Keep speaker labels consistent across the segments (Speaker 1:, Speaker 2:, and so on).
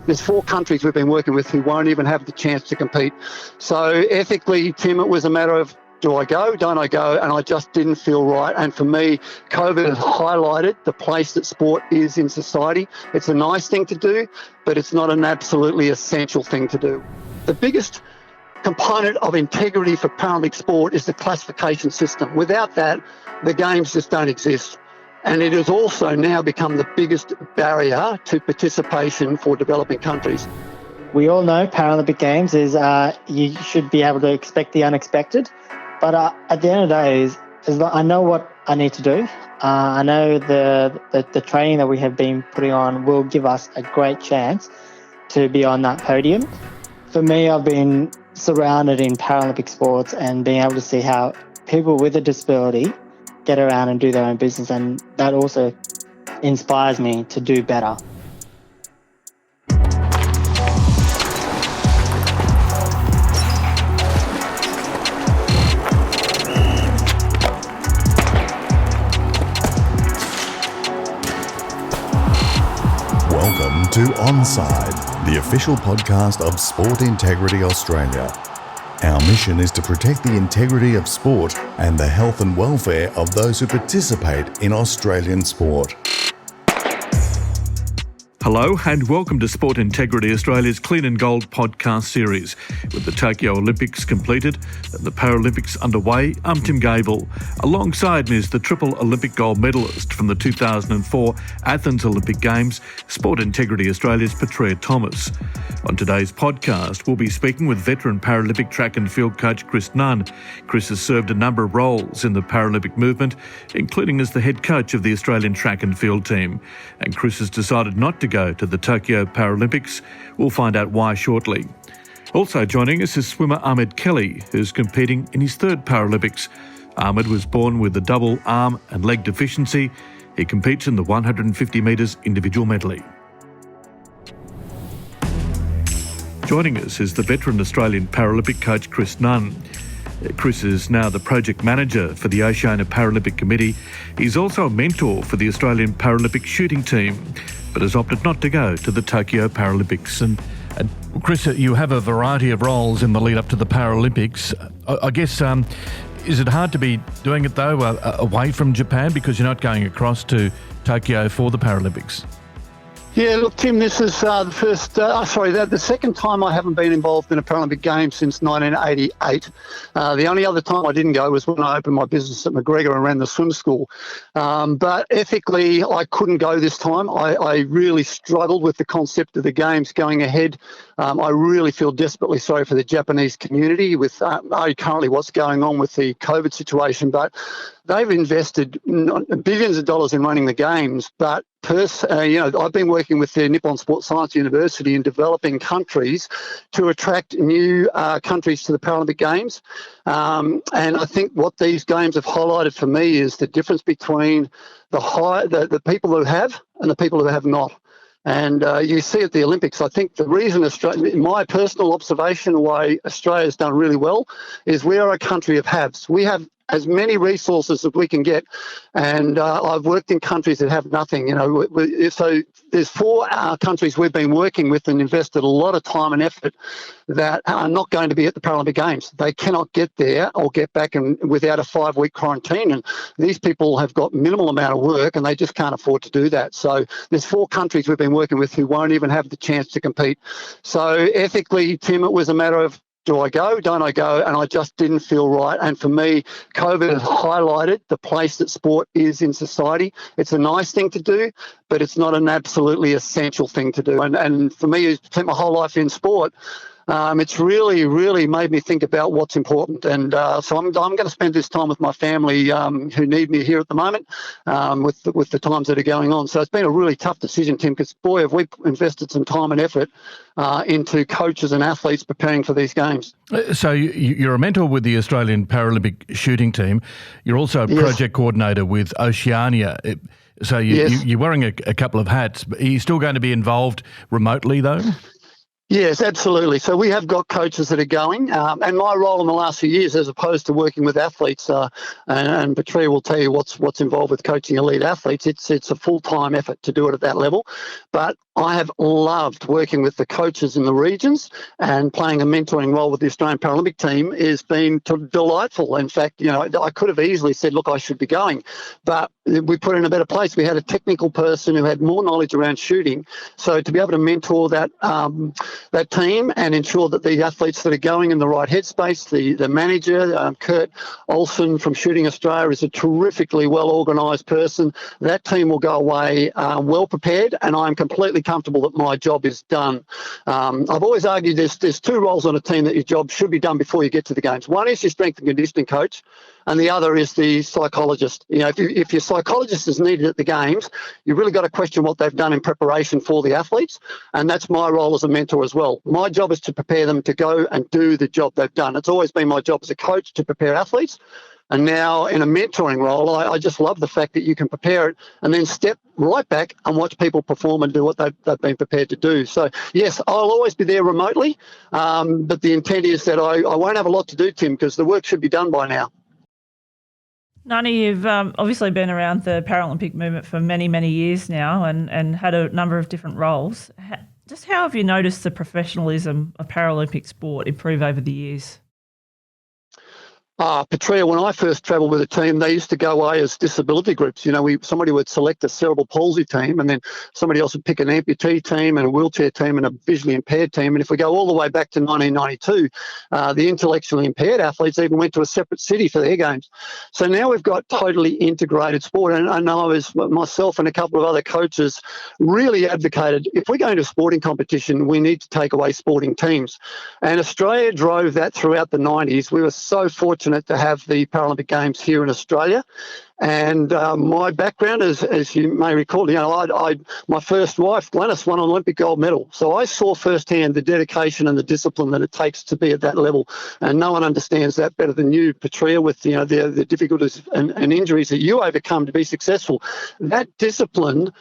Speaker 1: There's 4 countries we've been working with who won't even have the chance to compete. So ethically, Tim, it was a matter of, do I go, don't I go? And I just didn't feel right. And for me, COVID has highlighted the place that sport is in society. It's a nice thing to do, but it's not an absolutely essential thing to do. The biggest component of integrity for Paralympic sport is the classification system. Without that, the games just don't exist. And it has also now become the biggest barrier to participation for developing countries.
Speaker 2: We all know Paralympic Games is you should be able to expect the unexpected. But at the end of the day, I know what I need to do. I know the training that we have been putting on will give us a great chance to be on that podium. For me, I've been surrounded in Paralympic sports and being able to see how people with a disability get around and do their own business, and that also inspires me to do better.
Speaker 3: Welcome to Onside, the official podcast of Sport Integrity Australia. Our mission is to protect the integrity of sport and the health and welfare of those who participate in Australian sport.
Speaker 4: Hello and welcome to Sport Integrity Australia's Clean and Gold podcast series. With the Tokyo Olympics completed and the Paralympics underway, I'm Tim Gavel. Alongside me is the triple Olympic gold medalist from the 2004 Athens Olympic Games, Sport Integrity Australia's Petria Thomas. On today's podcast, we'll be speaking with veteran Paralympic track and field coach Chris Nunn. Chris has served a number of roles in the Paralympic movement, including as the head coach of the Australian track and field team. And Chris has decided not to go to the Tokyo Paralympics. We'll find out why shortly. Also joining us is swimmer Ahmed Kelly, who's competing in his 3rd Paralympics. Ahmed was born with a double arm and leg deficiency. He competes in the 150 metres individual medley. Joining us is the veteran Australian Paralympic coach Chris Nunn. Chris is now the project manager for the Oceania Paralympic Committee. He's also a mentor for the Australian Paralympic shooting team, but has opted not to go to the Tokyo Paralympics. And Chris, you have a variety of roles in the lead up to the Paralympics. I guess, is it hard to be doing it though away from Japan because you're not going across to Tokyo for the Paralympics?
Speaker 1: Yeah, look, Tim, this is the second time I haven't been involved in a Paralympic Games since 1988. The only other time I didn't go was when I opened my business at McGregor and ran the swim school. But ethically, I couldn't go this time. I really struggled with the concept of the Games going ahead. I really feel desperately sorry for the Japanese community with currently what's going on with the COVID situation, but they've invested billions of dollars in running the Games, but I've been working with the Nippon Sports Science University in developing countries to attract new countries to the Paralympic Games. And I think what these Games have highlighted for me is the difference between the people who have and the people who have not. And you see at the Olympics, I think the reason Australia, in my personal observation, why Australia's done really well is we are a country of haves. We have as many resources as we can get, and I've worked in countries that have nothing. So there's 4 countries we've been working with and invested a lot of time and effort that are not going to be at the Paralympic Games. They cannot get there or get back without a 5-week quarantine, and these people have got minimal amount of work and they just can't afford to do that. So there's 4 countries we've been working with who won't even have the chance to compete. So ethically, Tim, it was a matter of, do I go, don't I go? And I just didn't feel right. And for me, COVID has highlighted the place that sport is in society. It's a nice thing to do, but it's not an absolutely essential thing to do. And for me, who's spent my whole life in sport, it's really, really made me think about what's important. And so I'm going to spend this time with my family who need me here at the moment with the times that are going on. So it's been a really tough decision, Tim, because, boy, have we invested some time and effort into coaches and athletes preparing for these games.
Speaker 4: So you're a mentor with the Australian Paralympic shooting team. You're also a project coordinator with Oceania. So you're wearing a couple of hats. Are you still going to be involved remotely, though?
Speaker 1: Yes, absolutely. So we have got coaches that are going, and my role in the last few years, as opposed to working with athletes, and Petria will tell you what's involved with coaching elite athletes. It's a full-time effort to do it at that level, but I have loved working with the coaches in the regions, and playing a mentoring role with the Australian Paralympic team has been delightful. In fact, I could have easily said, look, I should be going, but we put in a better place. We had a technical person who had more knowledge around shooting, so to be able to mentor that team and ensure that the athletes that are going in the right headspace, the manager, Kurt Olsen from Shooting Australia, is a terrifically well-organised person. That team will go away well prepared, and I'm completely comfortable that my job is done. I've always argued there's two roles on a team that your job should be done before you get to the games. One is your strength and conditioning coach, and the other is the psychologist. If your psychologist is needed at the games, you've really got to question what they've done in preparation for the athletes, and that's my role as a mentor as well. My job is to prepare them to go and do the job they've done. It's always been my job as a coach to prepare athletes, and now in a mentoring role, I just love the fact that you can prepare it and then step right back and watch people perform and do what they've been prepared to do. So, yes, I'll always be there remotely, but the intent is that I won't have a lot to do, Tim, because the work should be done by now.
Speaker 5: Nani, you've obviously been around the Paralympic movement for many, many years now and had a number of different roles. Just how have you noticed the professionalism of Paralympic sport improve over the years?
Speaker 1: Petria, when I first travelled with a team, they used to go away as disability groups. Somebody would select a cerebral palsy team, and then somebody else would pick an amputee team and a wheelchair team and a visually impaired team. And if we go all the way back to 1992, the intellectually impaired athletes even went to a separate city for their games. So now we've got totally integrated sport. And I know as myself and a couple of other coaches really advocated, if we're going to a sporting competition, we need to take away sporting teams. And Australia drove that throughout the 90s. We were so fortunate to have the Paralympic Games here in Australia. And my background, as you may recall, my first wife, Glenys, won an Olympic gold medal. So I saw firsthand the dedication and the discipline that it takes to be at that level. And no one understands that better than you, Petria, with the difficulties and injuries that you overcome to be successful. That discipline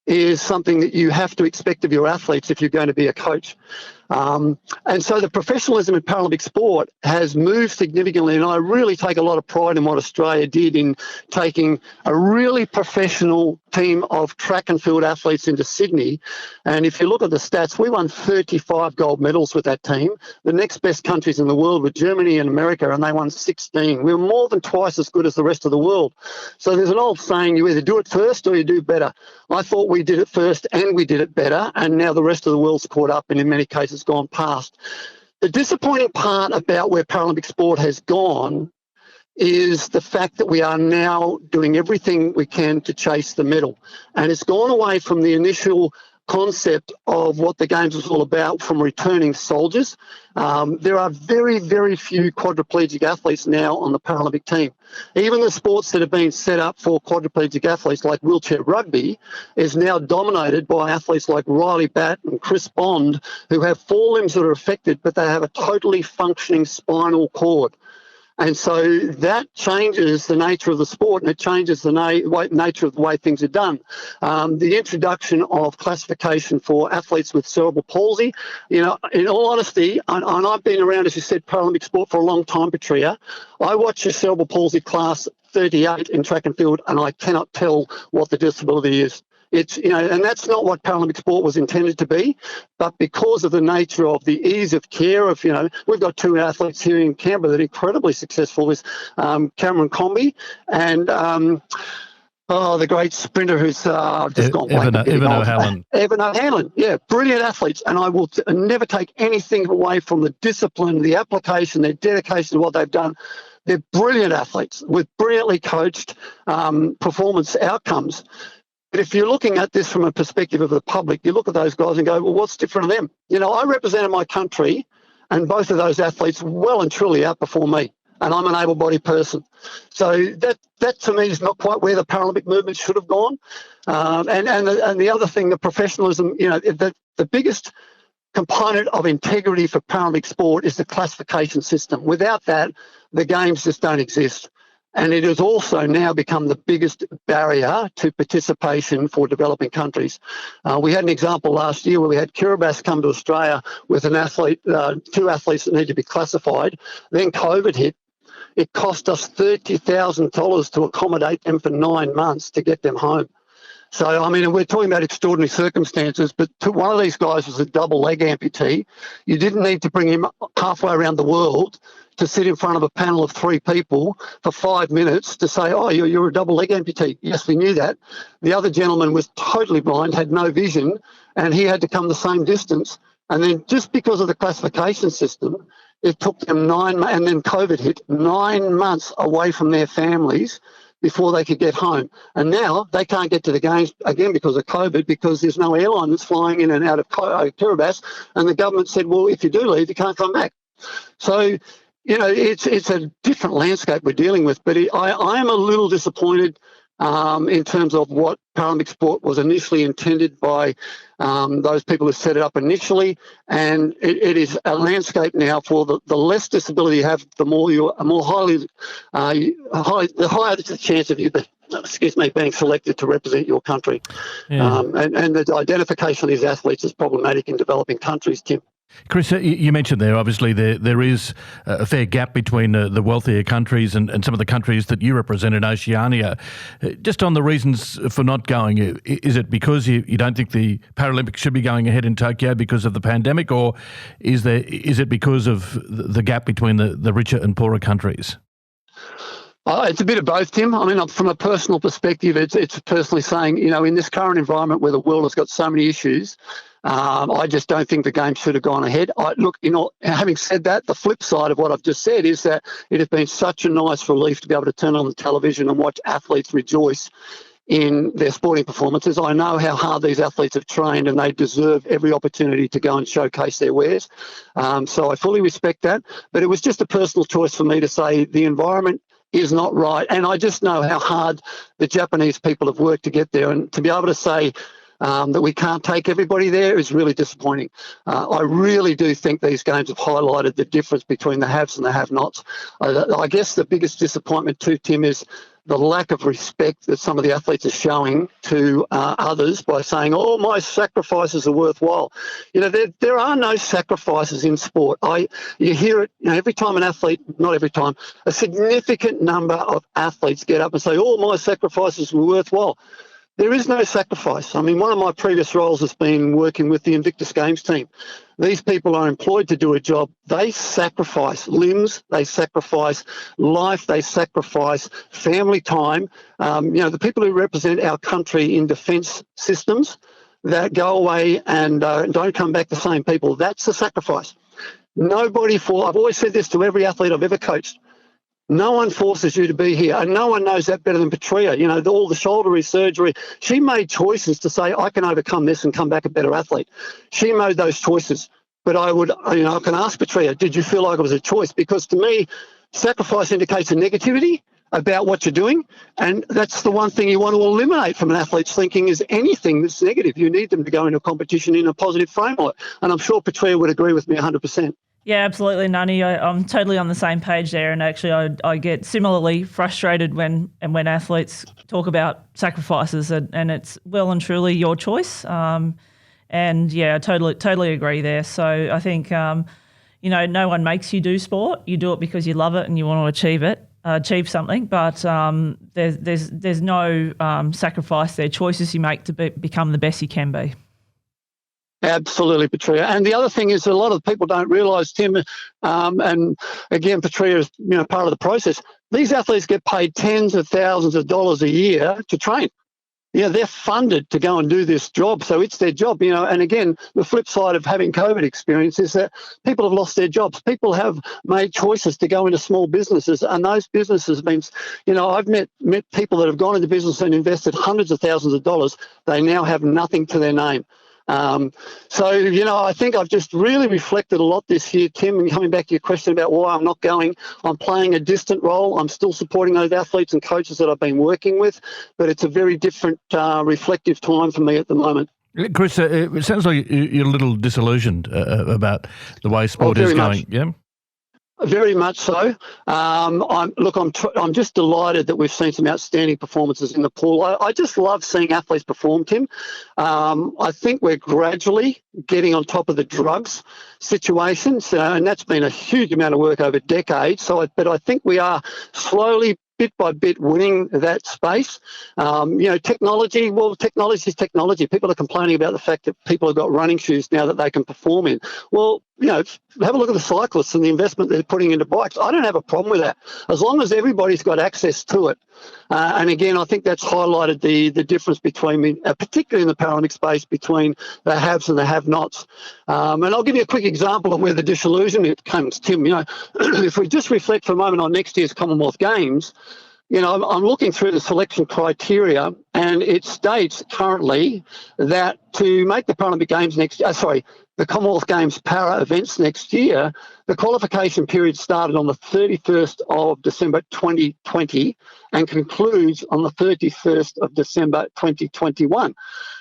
Speaker 1: is something that you have to expect of your athletes if you're going to be a coach. And so the professionalism in Paralympic sport has moved significantly, and I really take a lot of pride in what Australia did in taking a really professional team of track and field athletes into Sydney. And if you look at the stats, we won 35 gold medals with that team. The next best countries in the world were Germany and America, and they won 16. We were more than twice as good as the rest of the world. So there's an old saying, you either do it first or you do better. I thought we did it first and we did it better, and now the rest of the world's caught up and in many cases gone past. The disappointing part about where Paralympic sport has gone is the fact that we are now doing everything we can to chase the medal. And it's gone away from the initial concept of what the Games was all about, from returning soldiers. There are very, very few quadriplegic athletes now on the Paralympic team. Even the sports that have been set up for quadriplegic athletes, like wheelchair rugby, is now dominated by athletes like Riley Batt and Chris Bond, who have four limbs that are affected, but they have a totally functioning spinal cord. And so that changes the nature of the sport, and it changes the nature of the way things are done. The introduction of classification for athletes with cerebral palsy, in all honesty, and I've been around, as you said, Paralympic sport for a long time, Petria. I watch a cerebral palsy class 38 in track and field, and I cannot tell what the disability is. It's, and that's not what Paralympic sport was intended to be, but because of the nature of the ease of care of, we've got two athletes here in Canberra that are incredibly successful with Cameron Comby and the great sprinter who's just gone blank.
Speaker 4: Evan O'Halloran.
Speaker 1: Evan O'Halloran, yeah, brilliant athletes. And I will never take anything away from the discipline, the application, their dedication to what they've done. They're brilliant athletes with brilliantly coached performance outcomes. But if you're looking at this from a perspective of the public, you look at those guys and go, well, what's different to them? I represented my country, and both of those athletes well and truly outperform me, and I'm an able-bodied person. So that to me is not quite where the Paralympic movement should have gone. And the other thing, the professionalism, the biggest component of integrity for Paralympic sport is the classification system. Without that, the games just don't exist. And it has also now become the biggest barrier to participation for developing countries. We had an example last year where we had Kiribati come to Australia with an athlete, 2 athletes that need to be classified. Then COVID hit. It cost us $30,000 to accommodate them for 9 months to get them home. So, I mean, we're talking about extraordinary circumstances, but one of these guys was a double leg amputee. You didn't need to bring him halfway around the world to sit in front of a panel of 3 people for 5 minutes to say, oh, you're a double leg amputee. Yes, we knew that. The other gentleman was totally blind, had no vision, and he had to come the same distance. And then just because of the classification system, it took them 9 months, and then COVID hit, 9 months away from their families before they could get home. And now they can't get to the games again because of COVID, because there's no airline that's flying in and out of Kiribati. And the government said, well, if you do leave, you can't come back. So, it's a different landscape we're dealing with. But I am a little disappointed in terms of what Paralympic sport was initially intended by those people who set it up initially. And it is a landscape now for the less disability you have, the higher the chance of you being selected to represent your country.
Speaker 4: Yeah.
Speaker 1: And the identification of these athletes is problematic in developing countries, Tim.
Speaker 4: Chris, you mentioned there, obviously, there is a fair gap between the wealthier countries and some of the countries that you represent in Oceania. Just on the reasons for not going, is it because you don't think the Paralympics should be going ahead in Tokyo because of the pandemic, or is it because of the gap between the richer and poorer countries?
Speaker 1: It's a bit of both, Tim. I mean, from a personal perspective, it's personally saying, in this current environment where the world has got so many issues, I just don't think the game should have gone ahead. Having said that, the flip side of what I've just said is that it has been such a nice relief to be able to turn on the television and watch athletes rejoice in their sporting performances. I know how hard these athletes have trained, and they deserve every opportunity to go and showcase their wares. So I fully respect that. But it was just a personal choice for me to say the environment is not right. And I just know how hard the Japanese people have worked to get there. And to be able to say that we can't take everybody there is really disappointing. I really do think these games have highlighted the difference between the haves and the have-nots. I guess the biggest disappointment too, Tim, is the lack of respect that some of the athletes are showing to others by saying, oh, my sacrifices are worthwhile. There are no sacrifices in sport. You hear it every time an athlete, not every time, a significant number of athletes get up and say, oh, my sacrifices were worthwhile. There is no sacrifice. I mean, one of my previous roles has been working with the Invictus Games team. These people are employed to do a job. They sacrifice limbs, they sacrifice life, they sacrifice family time. The people who represent our country in defence systems that go away and don't come back the same people, that's a sacrifice. I've always said this to every athlete I've ever coached. No one forces you to be here, and no one knows that better than Petria. All the shoulder resurgery. She made choices to say, I can overcome this and come back a better athlete. She made those choices. But I can ask Petria, did you feel like it was a choice? Because to me, sacrifice indicates a negativity about what you're doing, and that's the one thing you want to eliminate from an athlete's thinking is anything that's negative. You need them to go into a competition in a positive framework, and I'm sure Petria would agree with me 100%.
Speaker 5: Yeah, absolutely, Nunny. I'm totally on the same page there, and actually I get similarly frustrated when athletes talk about sacrifices, and it's well and truly your choice. And yeah, I totally agree there. So I think no one makes you do sport. You do it because you love it and you want to achieve something. But there's no sacrifice there. Choices you make to become the best you can be.
Speaker 1: Absolutely, Petria. And the other thing is a lot of people don't realise, Tim, and again, Petria is part of the process. These athletes get paid tens of thousands of dollars a year to train. They're funded to go and do this job, so it's their job. And again, the flip side of having COVID experience is that people have lost their jobs. People have made choices to go into small businesses, and those businesses means, I've met people that have gone into business and invested hundreds of thousands of dollars. They now have nothing to their name. I think I've just really reflected a lot this year, Tim, and coming back to your question about why I'm not going, I'm playing a distant role. I'm still supporting those athletes and coaches that I've been working with, but it's a very different reflective time for me at the moment.
Speaker 4: Chris, it sounds like you're a little disillusioned about the way sport is going.
Speaker 1: Much.
Speaker 4: Yeah.
Speaker 1: Very much so. I'm just delighted that we've seen some outstanding performances in the pool. I just love seeing athletes perform, Tim. I think we're gradually getting on top of the drugs situations, and that's been a huge amount of work over decades. But I think we are slowly, bit by bit, winning that space. Technology is technology. People are complaining about the fact that people have got running shoes now that they can perform in. Well, have a look at the cyclists and the investment they're putting into bikes. I don't have a problem with that, as long as everybody's got access to it. And again, I think that's highlighted the difference between, particularly in the Paralympic space, between the haves and the have-nots. And I'll give you a quick example of where the disillusion comes, Tim. If we just reflect for a moment on next year's Commonwealth Games, I'm looking through the selection criteria, and it states currently that to make the Paralympic Games the Commonwealth Games para events next year, the qualification period started on the 31st of December 2020 and concludes on the 31st of December 2021.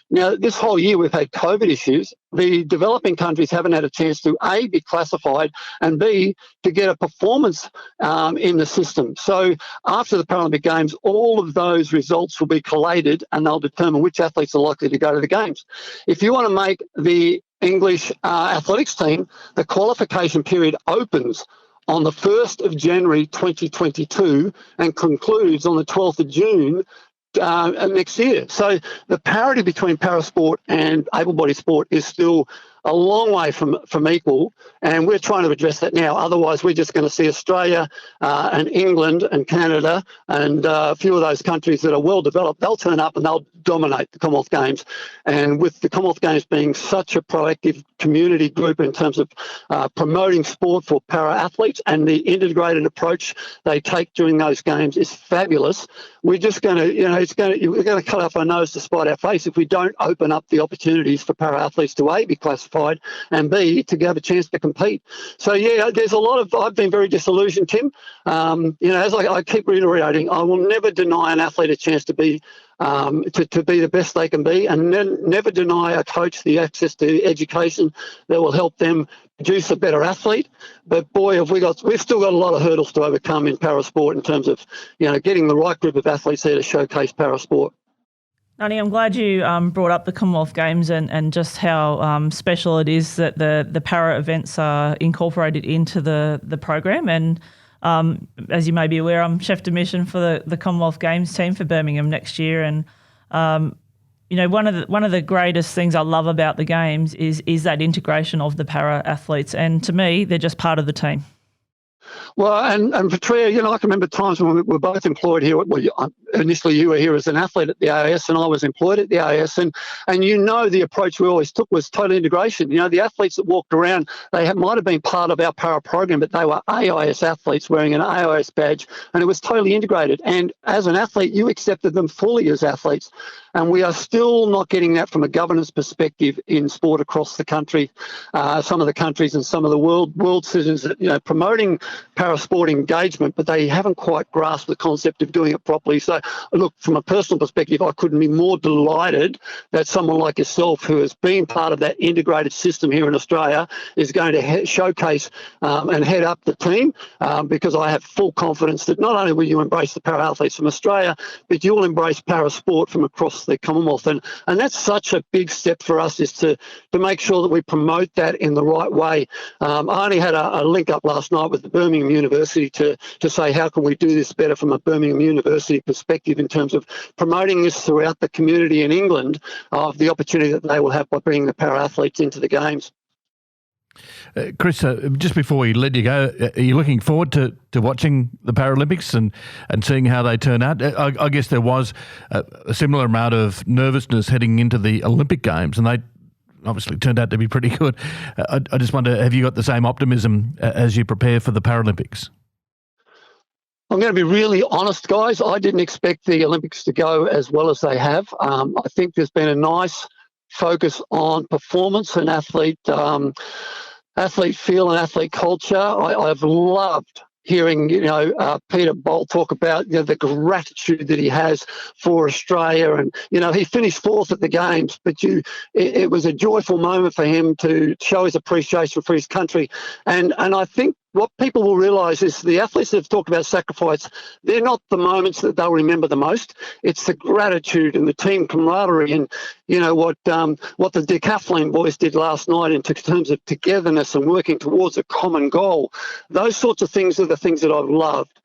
Speaker 1: Now, this whole year we've had COVID issues. The developing countries haven't had a chance to, A, be classified, and B, to get a performance in the system. So after the Paralympic Games, all of those results will be collated and they'll determine which athletes are likely to go to the Games. If you want to make the English athletics team, the qualification period opens on the 1st of January 2022 and concludes on the 12th of June next year. So the parity between parasport and able-bodied sport is still a long way from equal, and we're trying to address that now. Otherwise, we're just going to see Australia and England and Canada and a few of those countries that are well developed, they'll turn up and they'll dominate the Commonwealth Games. And with the Commonwealth Games being such a proactive community group in terms of promoting sport for para-athletes, and the integrated approach they take during those games is fabulous. We're just going to, we're going to cut off our nose to spite our face if we don't open up the opportunities for para-athletes to A, be classified, and B, to have a chance to compete. So yeah, there's a lot of, I've been very disillusioned, Tim. As I keep reiterating, I will never deny an athlete a chance to be the best they can be, and never deny a coach the access to education that will help them produce a better athlete. But boy, we've still got a lot of hurdles to overcome in parasport in terms of getting the right group of athletes there to showcase parasport.
Speaker 5: Nunny, I'm glad you brought up the Commonwealth Games and just how special it is that the para events are incorporated into the program. And as you may be aware, I'm chef de mission for the Commonwealth Games team for Birmingham next year. And one of the greatest things I love about the games is that integration of the para athletes. And to me, they're just part of the team.
Speaker 1: Well, and Petria, I can remember times when we were both employed here. Initially you were here as an athlete at the AIS and I was employed at the AIS. And the approach we always took was total integration. The athletes that walked around, might have been part of our para program, but they were AIS athletes wearing an AIS badge, and it was totally integrated. And as an athlete, you accepted them fully as athletes. And we are still not getting that from a governance perspective in sport across the country. Some of the countries and some of the world citizens that, promoting parasport engagement, but they haven't quite grasped the concept of doing it properly. So, look, from a personal perspective, I couldn't be more delighted that someone like yourself, who has been part of that integrated system here in Australia, is going to showcase and head up the team, because I have full confidence that not only will you embrace the para-athletes from Australia, but you'll embrace parasport from across the Commonwealth. And that's such a big step for us, is to make sure that we promote that in the right way. I only had a link up last night with the Birmingham University to say how can we do this better from a Birmingham University perspective in terms of promoting this throughout the community in England, of the opportunity that they will have by bringing the para-athletes into the Games.
Speaker 4: Chris, just before we let you go, are you looking forward to watching the Paralympics and seeing how they turn out? I guess there was a similar amount of nervousness heading into the Olympic Games, and they obviously turned out to be pretty good. I just wonder, have you got the same optimism as you prepare for the Paralympics?
Speaker 1: I'm going to be really honest, guys. I didn't expect the Olympics to go as well as they have. I think there's been a nice focus on performance and athlete feel and athlete culture. I've loved hearing, Peter Bolt talk about the gratitude that he has for Australia, and he finished fourth at the Games, but it was a joyful moment for him to show his appreciation for his country, and I think what people will realise is the athletes that have talked about sacrifice, they're not the moments that they'll remember the most. It's the gratitude and the team camaraderie and, what the decathlon boys did last night in terms of togetherness and working towards a common goal. Those sorts of things are the things that I've loved.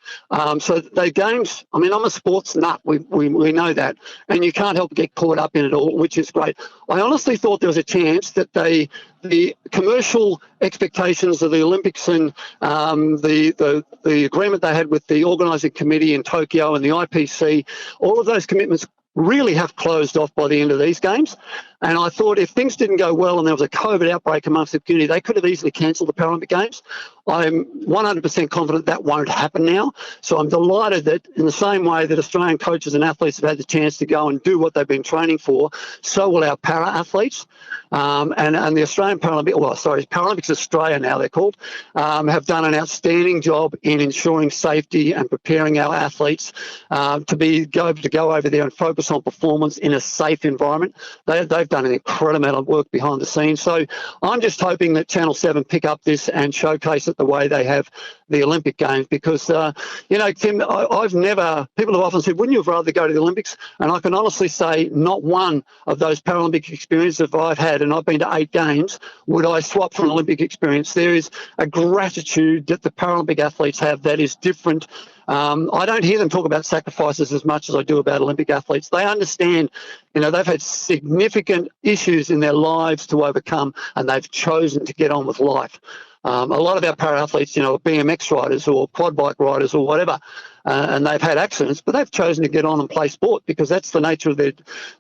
Speaker 1: So the games, I'm a sports nut, we know that, and you can't help but get caught up in it all, which is great. I honestly thought there was a chance that the commercial expectations of the Olympics and the agreement they had with the organising committee in Tokyo and the IPC, all of those commitments really have closed off by the end of these games. And I thought if things didn't go well and there was a COVID outbreak amongst the community, they could have easily cancelled the Paralympic Games. I'm 100% confident that won't happen now. So I'm delighted that in the same way that Australian coaches and athletes have had the chance to go and do what they've been training for, so will our para-athletes. And the Australian Paralympics Australia now they're called, have done an outstanding job in ensuring safety and preparing our athletes to go over there and focus on performance in a safe environment. They've done an incredible amount of work behind the scenes. So I'm just hoping that Channel 7 pick up this and showcase it the way they have the Olympic Games because, Tim, people have often said, wouldn't you rather go to the Olympics? And I can honestly say not one of those Paralympic experiences that I've had, and I've been to 8 games, would I swap for an Olympic experience. There is a gratitude that the Paralympic athletes have that is different. I don't hear them talk about sacrifices as much as I do about Olympic athletes. They understand, they've had significant issues in their lives to overcome, and they've chosen to get on with life. A lot of our para-athletes, are BMX riders or quad bike riders or whatever, and they've had accidents, but they've chosen to get on and play sport because that's the nature of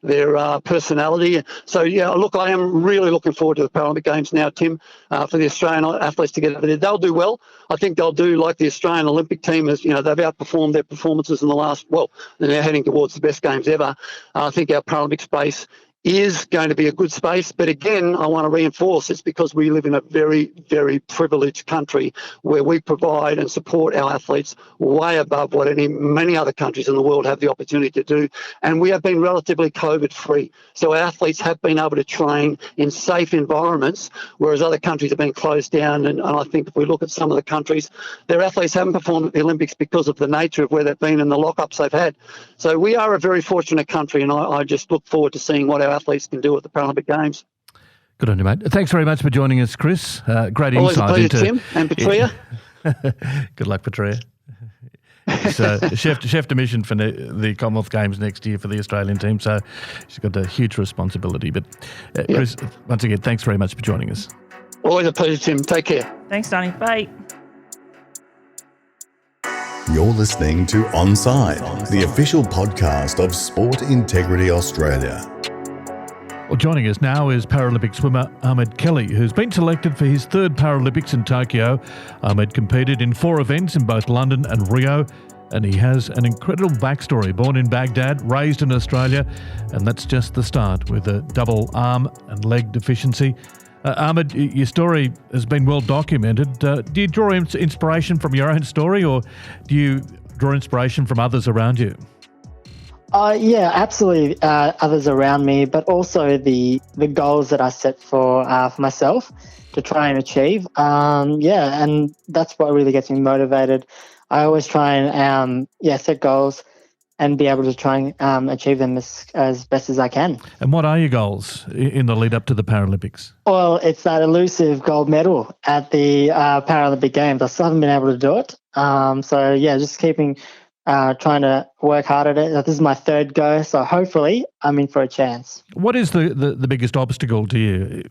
Speaker 1: their personality. So, look, I am really looking forward to the Paralympic Games now, Tim, for the Australian athletes to get over there. They'll do well. I think they'll do like the Australian Olympic team as, they've outperformed their performances in the last, and they're heading towards the best games ever. I think our Paralympic space is going to be a good space. But again, I want to reinforce it's because we live in a very, very privileged country where we provide and support our athletes way above what many other countries in the world have the opportunity to do. And we have been relatively COVID-free. So our athletes have been able to train in safe environments, whereas other countries have been closed down. And I think if we look at some of the countries, their athletes haven't performed at the Olympics because of the nature of where they've been and the lockups they've had. So we are a very fortunate country, and I just look forward to seeing what our athletes can do at the Paralympic Games.
Speaker 4: Good on you, mate. Thanks very much for joining us, Chris. Great
Speaker 1: Always
Speaker 4: insight
Speaker 1: a pleasure,
Speaker 4: into
Speaker 1: Tim and Petria.
Speaker 4: Good luck, Petria. So chef de mission for the Commonwealth Games next year for the Australian team, so she's got a huge responsibility. But Chris, once again, thanks very much for joining us.
Speaker 1: Always a pleasure, Tim. Take care.
Speaker 5: Thanks, Donnie. Bye.
Speaker 3: You're listening to Onside, the official podcast of Sport Integrity Australia.
Speaker 4: Well, joining us now is Paralympic swimmer Ahmed Kelly, who's been selected for his 3rd Paralympics in Tokyo. Ahmed competed in 4 events in both London and Rio, and he has an incredible backstory. Born in Baghdad, raised in Australia, and that's just the start with a double arm and leg deficiency. Ahmed, your story has been well documented. Do you draw inspiration from your own story, or do you draw inspiration from others around you?
Speaker 2: Yeah, absolutely. Others around me, but also the goals that I set for myself to try and achieve. And that's what really gets me motivated. I always try and set goals and be able to try and achieve them as best as I can.
Speaker 4: And what are your goals in the lead up to the Paralympics?
Speaker 2: Well, it's that elusive gold medal at the Paralympic Games. I still haven't been able to do it. Just keeping trying to work hard at it. This is my 3rd go, so hopefully I'm in for a chance.
Speaker 4: What is the biggest obstacle to you?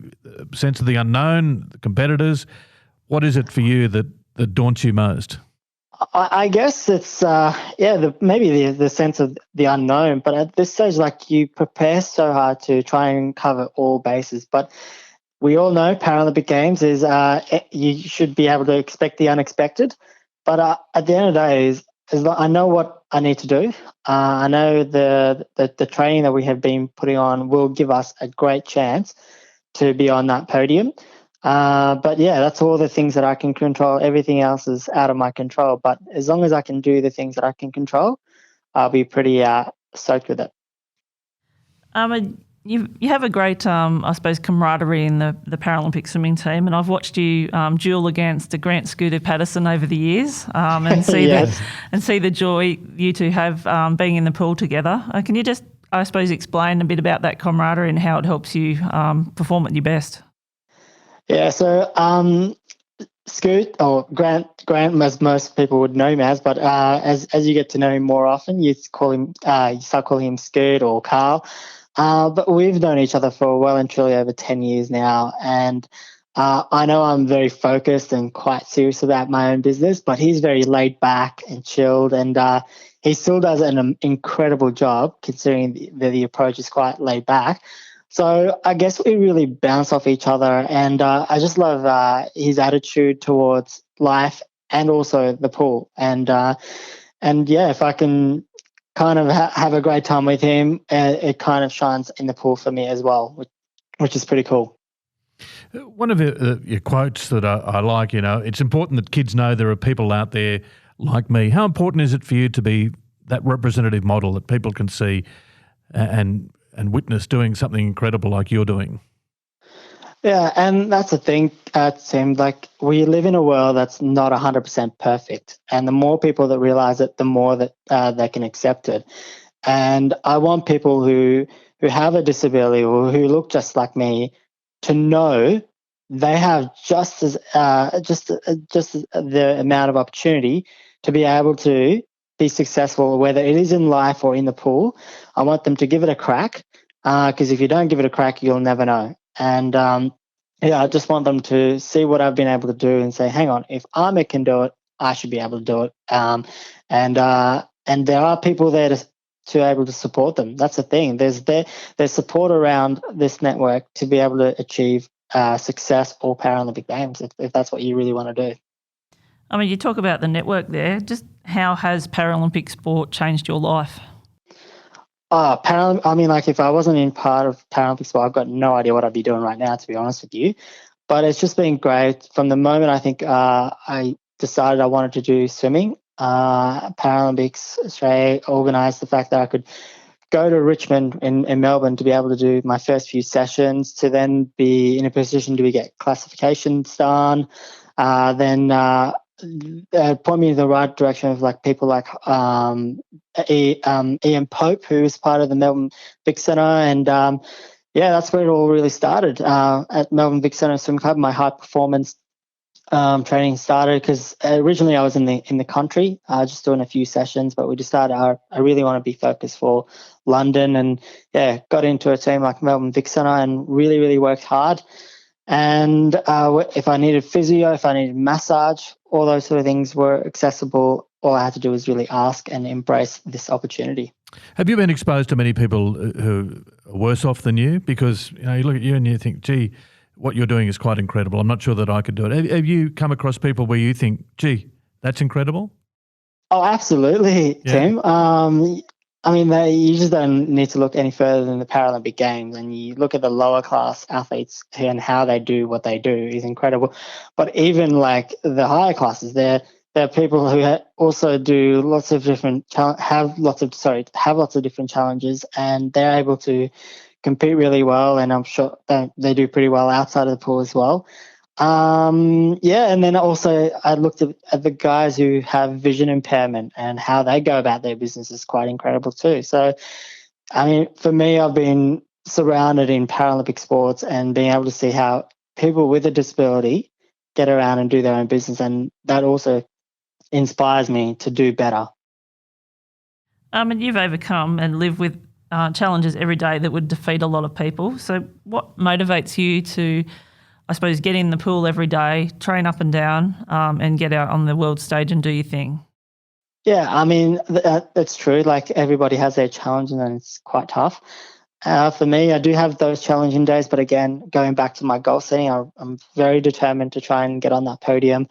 Speaker 4: Sense of the unknown, the competitors? What is it for you that daunts you most?
Speaker 2: I guess it's maybe the sense of the unknown, but at this stage, you prepare so hard to try and cover all bases. But we all know Paralympic Games is you should be able to expect the unexpected. But at the end of the day, I know what I need to do. I know the training that we have been putting on will give us a great chance to be on that podium. That's all the things that I can control. Everything else is out of my control. But as long as I can do the things that I can control, I'll be pretty stoked with it.
Speaker 5: You have a great, I suppose, camaraderie in the Paralympic swimming team, and I've watched you duel against Grant Scooter Patterson over the years, and see
Speaker 2: Yes.
Speaker 5: the joy you two have being in the pool together. Can you just, I suppose, explain a bit about that camaraderie and how it helps you perform at your best?
Speaker 2: Yeah, so Scoot, or Grant, as most people would know him as, but as you get to know him more often, you start calling him Scoot or Carl. But we've known each other for well and truly over 10 years now, and I know I'm very focused and quite serious about my own business, but he's very laid back and chilled, and he still does an incredible job considering the approach is quite laid back. So I guess we really bounce off each other, and I just love his attitude towards life and also the pool. And yeah, if I can kind of have a great time with him, it kind of shines in the pool for me as well, which is pretty cool.
Speaker 4: One of your quotes that I like, it's important that kids know there are people out there like me. How important is it for you to be that representative model that people can see and witness doing something incredible like you're doing?
Speaker 2: Yeah, and that's the thing, Tim. Like, we live in a world that's not 100% perfect, and the more people that realize it, the more that they can accept it. And I want people who have a disability or who look just like me to know they have just the amount of opportunity to be able to be successful, whether it is in life or in the pool. I want them to give it a crack, because if you don't give it a crack, you'll never know. And I just want them to see what I've been able to do and say, hang on, if Ahmed can do it, I should be able to do it. And there are people there to able to support them. That's the thing. There's support around this network to be able to achieve success or Paralympic Games if that's what you really want to do.
Speaker 5: I mean, you talk about the network there. Just how has Paralympic sport changed your life?
Speaker 2: If I wasn't in part of Paralympic sport, I've got no idea what I'd be doing right now, to be honest with you. But it's just been great. From the moment I think I decided I wanted to do swimming, Paralympics Australia organised the fact that I could go to Richmond in Melbourne to be able to do my first few sessions, to then be in a position to get classifications done, then point me in the right direction of people like Ian Pope, who is part of the Melbourne Vic Centre, and that's where it all really started. At Melbourne Vic Centre Swim Club, my high performance training started because originally I was in the country, just doing a few sessions, but we decided I really want to be focused for London, and got into a team like Melbourne Vic Centre and really, really worked hard. And if I needed physio, if I needed massage, all those sort of things were accessible. All I had to do was really ask and embrace this opportunity.
Speaker 4: Have you been exposed to many people who are worse off than you? Because you look at you and you think, gee, what you're doing is quite incredible. I'm not sure that I could do it. Have you come across people where you think, gee, that's incredible?
Speaker 2: Oh, absolutely, Tim. You just don't need to look any further than the Paralympic Games, and you look at the lower class athletes and how they do what they do is incredible. But even like the higher classes, there are people who also do lots of different have lots of different challenges, and they're able to compete really well. And I'm sure they do pretty well outside of the pool as well. And then also I looked at the guys who have vision impairment and how they go about their business is quite incredible too. So, for me, I've been surrounded in Paralympic sports and being able to see how people with a disability get around and do their own business, and that also inspires me to do better.
Speaker 5: And you've overcome and live with challenges every day that would defeat a lot of people. So what motivates you to, I suppose, get in the pool every day, train up and down, and get out on the world stage and do your thing?
Speaker 2: Yeah, that's true. Like, everybody has their challenges and it's quite tough. For me, I do have those challenging days, but again, going back to my goal setting, I'm very determined to try and get on that podium.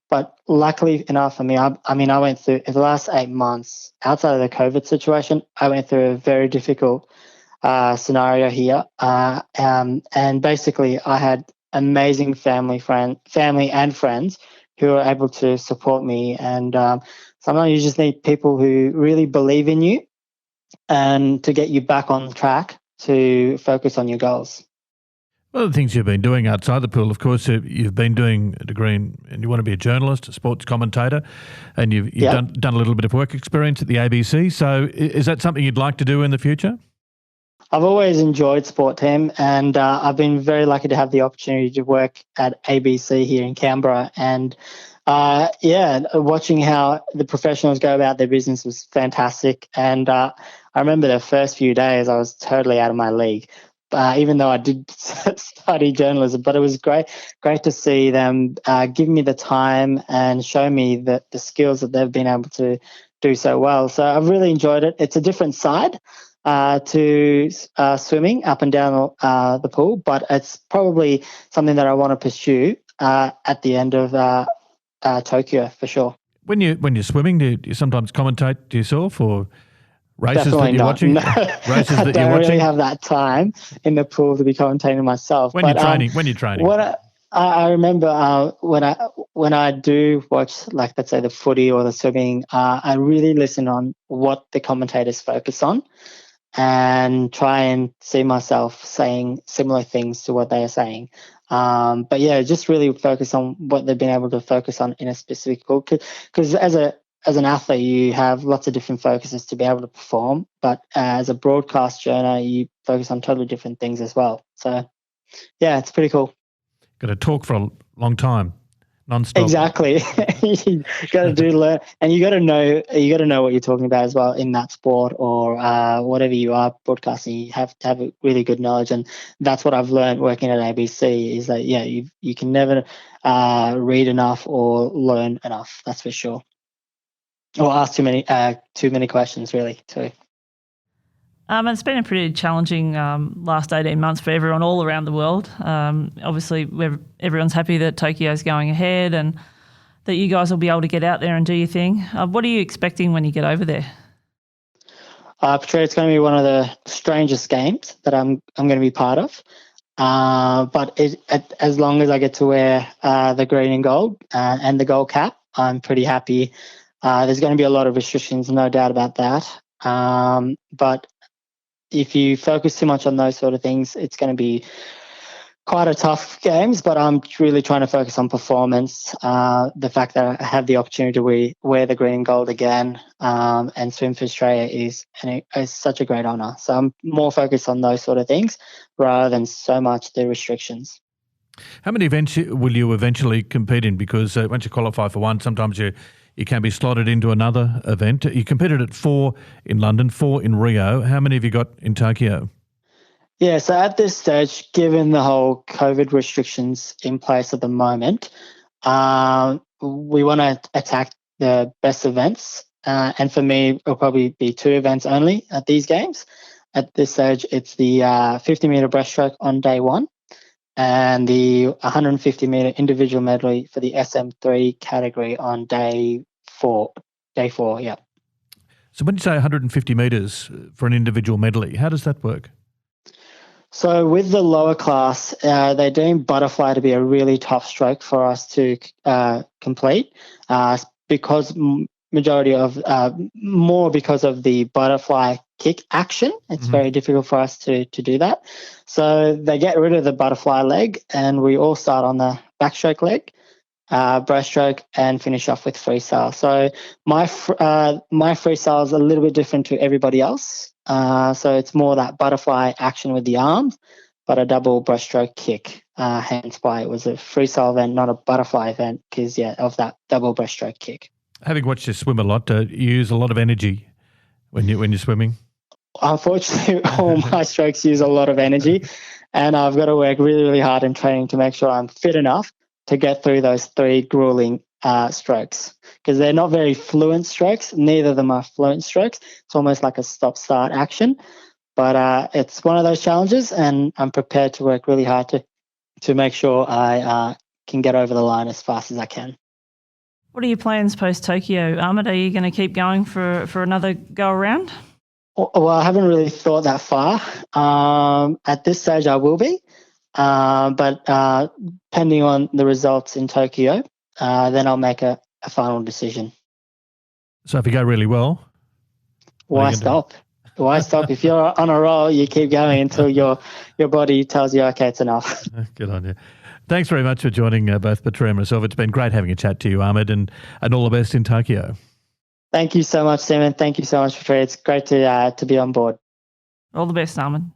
Speaker 2: But luckily enough for me, I went through, in the last 8 months, outside of the COVID situation, I went through a very difficult scenario here. And basically I had amazing family and friends who are able to support me. And sometimes you just need people who really believe in you and to get you back on track to focus on your goals.
Speaker 4: One of the things you've been doing outside the pool, of course, you've been doing a degree and you want to be a journalist, a sports commentator, and you've done a little bit of work experience at the ABC. So is that something you'd like to do in the future?
Speaker 2: I've always enjoyed sport, Tim, and I've been very lucky to have the opportunity to work at ABC here in Canberra. And watching how the professionals go about their business was fantastic. And I remember the first few days I was totally out of my league. Even though I did study journalism, but it was great to see them give me the time and show me the skills that they've been able to do so well. So I've really enjoyed it. It's a different side to swimming up and down the pool, but it's probably something that I want to pursue at the end of Tokyo for sure.
Speaker 4: When you're swimming, do you sometimes commentate to yourself or races
Speaker 2: Definitely
Speaker 4: that you're
Speaker 2: not.
Speaker 4: watching?
Speaker 2: No,
Speaker 4: Races that
Speaker 2: I
Speaker 4: you're
Speaker 2: don't
Speaker 4: watching?
Speaker 2: really have that time in the pool to be commentating myself.
Speaker 4: When you're training?
Speaker 2: I remember when I do watch, like, let's say the footy or the swimming, I really listen on what the commentators focus on and try and see myself saying similar things to what they are saying. But yeah, just really focus on what they've been able to focus on in a specific pool. Because as an athlete, you have lots of different focuses to be able to perform. But as a broadcast journo, you focus on totally different things as well. So yeah, it's pretty cool.
Speaker 4: Got to talk for a long time, non-stop.
Speaker 2: Exactly. You got to learn, and you got to know what you're talking about as well in that sport or whatever you are broadcasting. You have to have a really good knowledge, and that's what I've learned working at ABC. Is that you can never read enough or learn enough. That's for sure. Or ask too many questions, really, too.
Speaker 5: It's been a pretty challenging last 18 months for everyone all around the world. Obviously, everyone's happy that Tokyo's going ahead and that you guys will be able to get out there and do your thing. What are you expecting when you get over there?
Speaker 2: Petria, it's going to be one of the strangest games that I'm going to be part of. But as long as I get to wear the green and gold and the gold cap, I'm pretty happy. There's going to be a lot of restrictions, no doubt about that. But if you focus too much on those sort of things, it's going to be quite a tough games. But I'm really trying to focus on performance. The fact that I have the opportunity to wear the green and gold again and swim for Australia is such a great honour. So I'm more focused on those sort of things rather than so much the restrictions.
Speaker 4: How many events will you eventually compete in? Because once you qualify for one, sometimes you can be slotted into another event. You competed at 4 in London, 4 in Rio. How many have you got in Tokyo?
Speaker 2: Yeah, so at this stage, given the whole COVID restrictions in place at the moment, we want to attack the best events. And for me, it'll probably be 2 events only at these games. At this stage, it's the 50-metre breaststroke on day 1 and the 150-metre individual medley for the SM3 category on day 4. Day 4, yeah.
Speaker 4: So when you say 150 metres for an individual medley, how does that work?
Speaker 2: So with the lower class, they deem butterfly to be a really tough stroke for us to complete because because of the butterfly kick action. It's very difficult for us to do that. So they get rid of the butterfly leg and we all start on the backstroke leg, breaststroke, and finish off with freestyle. So my freestyle is a little bit different to everybody else. So it's more that butterfly action with the arms, but a double breaststroke kick. Hence why it was a freestyle event, not a butterfly event, because of that double breaststroke kick.
Speaker 4: Having watched you swim a lot, you use a lot of energy when you're swimming.
Speaker 2: Unfortunately, all my strokes use a lot of energy, and I've got to work really, really hard in training to make sure I'm fit enough to get through those 3 grueling strokes, because they're not very fluent strokes. Neither of them are fluent strokes. It's almost like a stop-start action, but it's one of those challenges, and I'm prepared to work really hard to make sure I can get over the line as fast as I can.
Speaker 5: What are your plans post-Tokyo, Ahmed? Are you going to keep going for another go-around?
Speaker 2: Well, I haven't really thought that far. At this stage, I will be. But depending on the results in Tokyo, then I'll make a final decision.
Speaker 4: So if you go really well?
Speaker 2: Why stop? Why stop? If you're on a roll, you keep going until your body tells you, okay, it's enough.
Speaker 4: Good on you. Thanks very much for joining both Petria and myself. It's been great having a chat to you, Ahmed, and all the best in Tokyo.
Speaker 2: Thank you so much, Simon. Thank you so much, Petria. It's great to be on board.
Speaker 5: All the best, Ahmed.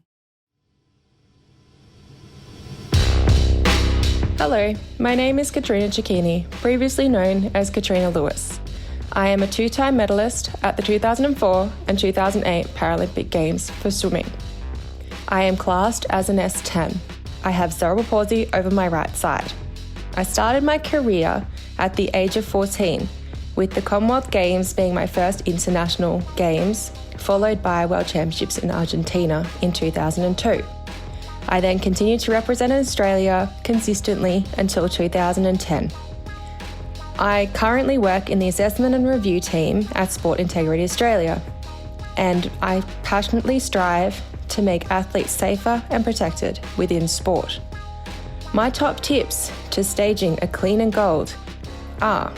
Speaker 6: Hello, my name is Katrina Cicchini, previously known as Katrina Lewis. I am a two-time medalist at the 2004 and 2008 Paralympic Games for swimming. I am classed as an S10. I have cerebral palsy over my right side. I started my career at the age of 14, with the Commonwealth Games being my first international games, followed by World Championships in Argentina in 2002. I then continued to represent Australia consistently until 2010. I currently work in the assessment and review team at Sport Integrity Australia, and I passionately strive to make athletes safer and protected within sport. My top tips to staging a clean and gold are: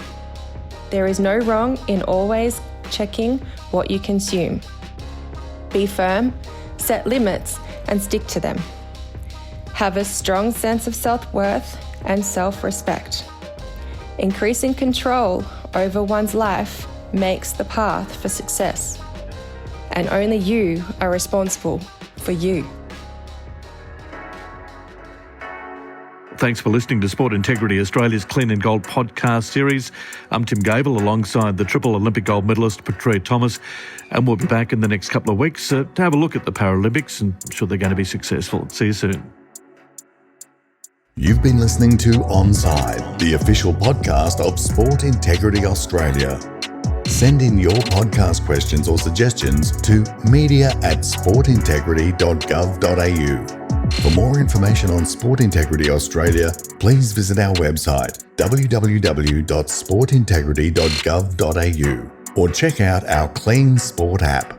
Speaker 6: there is no wrong in always checking what you consume. Be firm, set limits, and stick to them. Have a strong sense of self-worth and self-respect. Increasing control over one's life makes the path for success. And only you are responsible for you.
Speaker 4: Thanks for listening to Sport Integrity Australia's Clean and Gold podcast series. I'm Tim Gavel alongside the triple Olympic gold medalist Petria Thomas, and we'll be back in the next couple of weeks to have a look at the Paralympics, and I'm sure they're going to be successful. See you soon.
Speaker 3: You've been listening to Onside, the official podcast of Sport Integrity Australia. Send in your podcast questions or suggestions to media@sportintegrity.gov.au. For more information on Sport Integrity Australia, please visit our website www.sportintegrity.gov.au or check out our Clean Sport app.